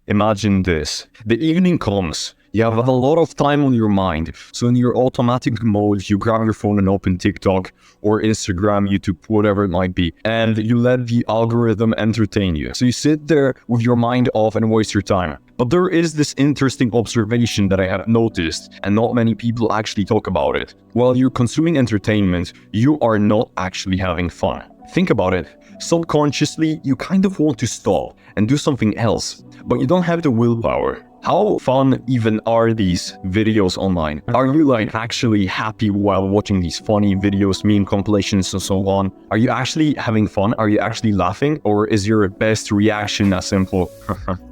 Imagine this. The evening comes. You have a lot of time on your mind. So in your automatic mode, you grab your phone and open TikTok or Instagram, YouTube, whatever it might be. And you let the algorithm entertain you. So you sit there with your mind off and waste your time. But there is this interesting observation that I have noticed, and not many people actually talk about it. While you're consuming entertainment, you are not actually having fun. Think about it. Subconsciously, you kind of want to stop and do something else, but you don't have the willpower. How fun even are these videos online? Are you actually happy while watching these funny videos, meme compilations and so on? Are you actually having fun? Are you actually laughing? Or is your best reaction a simple,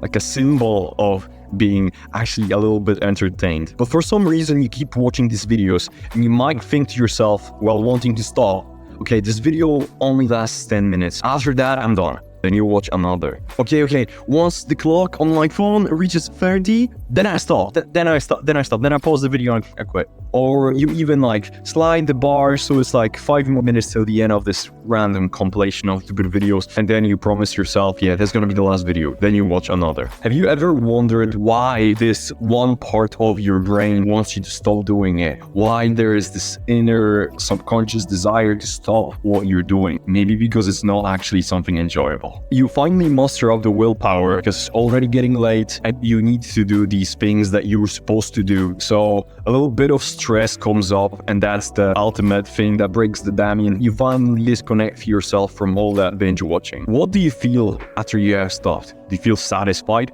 like a symbol of being actually a little bit entertained? But for some reason you keep watching these videos and you might think to yourself while wanting to stop, okay, this video only lasts 10 minutes. After that, I'm done. Then you watch another. Okay. Once the clock on my phone reaches 30, then I stop. Then I pause the video and I quit. Or you even slide the bar so it's 5 more minutes till the end of this random compilation of stupid videos, and then you promise yourself, yeah, that's gonna be the last video. Then you watch another. Have you ever wondered why this one part of your brain wants you to stop doing it? Why there is this inner subconscious desire to stop what you're doing? Maybe because it's not actually something enjoyable. You finally muster up the willpower because it's already getting late and you need to do these things that you were supposed to do. So a little bit of stress comes up, and that's the ultimate thing that breaks the dam. You finally disconnect yourself from all that binge watching. What do you feel after you have stopped? Do you feel satisfied?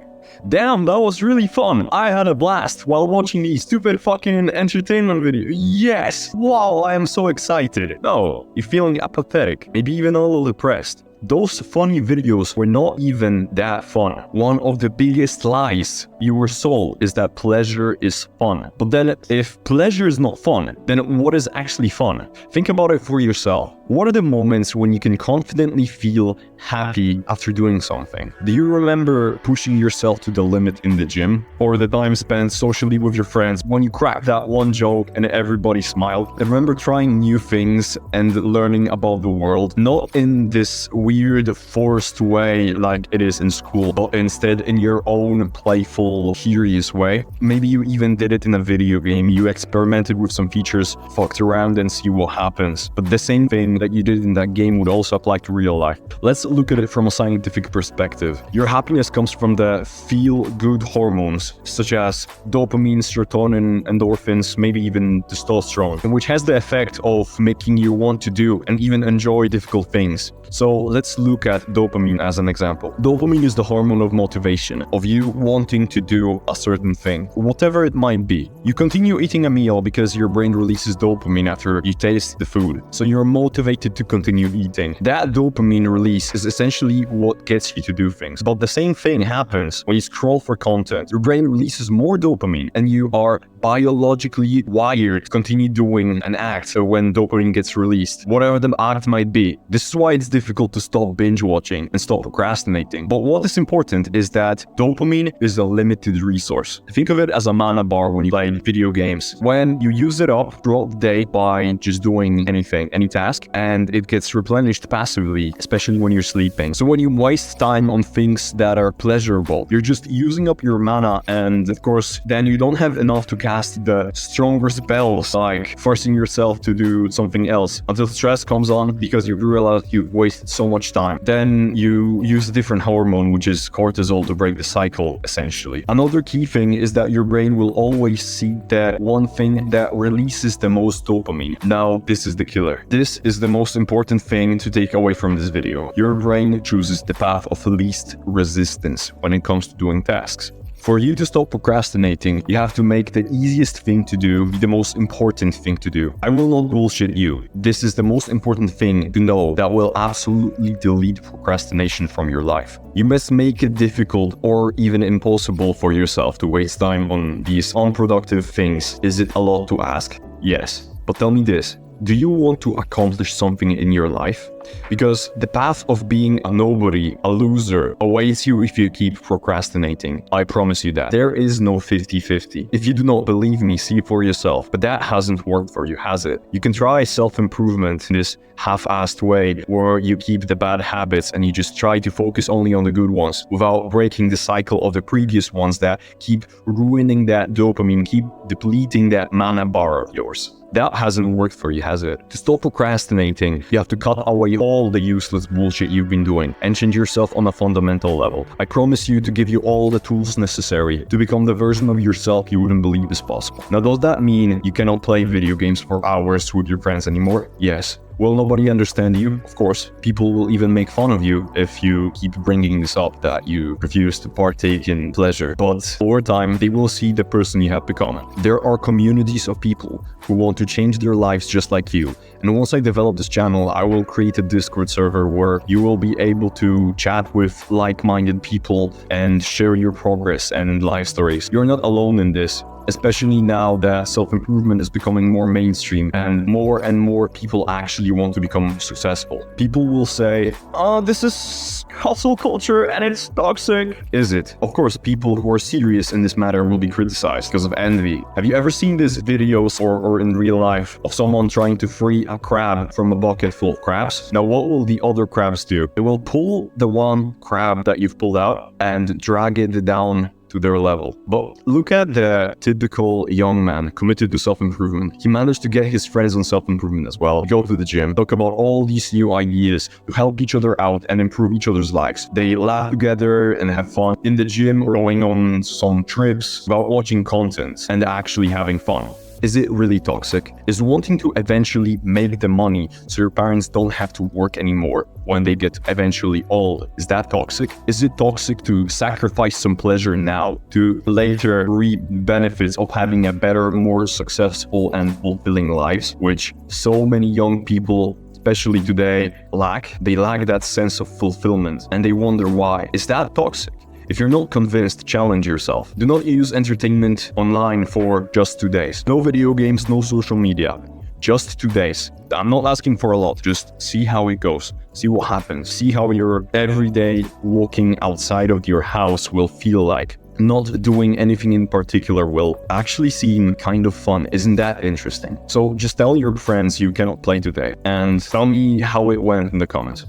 Damn, that was really fun. I had a blast while watching these stupid fucking entertainment videos. Yes! Wow, I am so excited. No, you're feeling apathetic, maybe even a little depressed. Those funny videos were not even that fun. One of the biggest lies you were sold is that pleasure is fun. But then if pleasure is not fun, then what is actually fun? Think about it for yourself. What are the moments when you can confidently feel happy after doing something? Do you remember pushing yourself to the limit in the gym? Or the time spent socially with your friends when you cracked that one joke and everybody smiled? I remember trying new things and learning about the world, not in this weird forced way like it is in school, but instead in your own playful, curious way. Maybe you even did it in a video game. You experimented with some features, fucked around and see what happens. But the same thing that you did in that game would also apply to real life. Let's look at it from a scientific perspective. Your happiness comes from the feel-good hormones, such as dopamine, serotonin, endorphins, maybe even testosterone, which has the effect of making you want to do and even enjoy difficult things. So let's look at dopamine as an example. Dopamine is the hormone of motivation, of you wanting to do a certain thing, whatever it might be. You continue eating a meal because your brain releases dopamine after you taste the food, so you're motivated to continue eating. That dopamine release is essentially what gets you to do things. But the same thing happens when you scroll for content. Your brain releases more dopamine and you are biologically wired to continue doing an act when dopamine gets released, whatever the act might be. This is why it's difficult to stop binge watching and stop procrastinating. But what is important is that dopamine is a limited resource. Think of it as a mana bar when you play video games. When you use it up throughout the day by just doing anything, any task, and it gets replenished passively, especially when you're sleeping. So when you waste time on things that are pleasurable, you're just using up your mana, and of course, then you don't have enough to cast the stronger spells, like forcing yourself to do something else until stress comes on because you realize you've wasted so much time. Then you use a different hormone, which is cortisol, to break the cycle, essentially. Another key thing is that your brain will always seek that one thing that releases the most dopamine. Now, this is the killer. This is the most important thing to take away from this video. Your brain chooses the path of least resistance when it comes to doing tasks. For you to stop procrastinating, you have to make the easiest thing to do the most important thing to do. I will not bullshit you. This is the most important thing to know that will absolutely delete procrastination from your life. You must make it difficult or even impossible for yourself to waste time on these unproductive things. Is it a lot to ask? Yes. But tell me this. Do you want to accomplish something in your life? Because the path of being a nobody, a loser, awaits you if you keep procrastinating. I promise you that. There is no 50-50. If you do not believe me, see for yourself. But that hasn't worked for you, has it? You can try self-improvement in this half-assed way, where you keep the bad habits and you just try to focus only on the good ones without breaking the cycle of the previous ones that keep ruining that dopamine, keep depleting that mana bar of yours. That hasn't worked for you, has it? To stop procrastinating, you have to cut away all the useless bullshit you've been doing and change yourself on a fundamental level. I promise you to give you all the tools necessary to become the version of yourself you wouldn't believe is possible. Now, does that mean you cannot play video games for hours with your friends anymore? Yes. Will nobody understand you? Of course. People will even make fun of you if you keep bringing this up, that you refuse to partake in pleasure. But over time, they will see the person you have become. There are communities of people who want to change their lives just like you. And once I develop this channel, I will create a Discord server where you will be able to chat with like-minded people and share your progress and life stories. You're not alone in this. Especially now that self-improvement is becoming more mainstream and more people actually want to become successful. People will say, oh, this is hustle culture and it's toxic. Is it? Of course, people who are serious in this matter will be criticized because of envy. Have you ever seen these videos or in real life of someone trying to free a crab from a bucket full of crabs? Now, what will the other crabs do? They will pull the one crab that you've pulled out and drag it down to their level. But look at the typical young man committed to self-improvement. He managed to get his friends on self-improvement as well, go to the gym, talk about all these new ideas to help each other out and improve each other's lives. They laugh together and have fun in the gym, or going on some trips, about watching content and actually having fun. Is it really toxic? Is wanting to eventually make the money so your parents don't have to work anymore when they get eventually old, is that toxic? Is it toxic to sacrifice some pleasure now to later reap benefits of having a better, more successful and fulfilling lives, which so many young people, especially today, lack? They lack that sense of fulfillment and they wonder why. Is that toxic? If you're not convinced, challenge yourself. Do not use entertainment online for just 2 days. No video games, no social media. Just 2 days. I'm not asking for a lot. Just see how it goes. See what happens. See how your everyday walking outside of your house will feel like. Not doing anything in particular will actually seem kind of fun. Isn't that interesting? So just tell your friends you cannot play today and tell me how it went in the comments.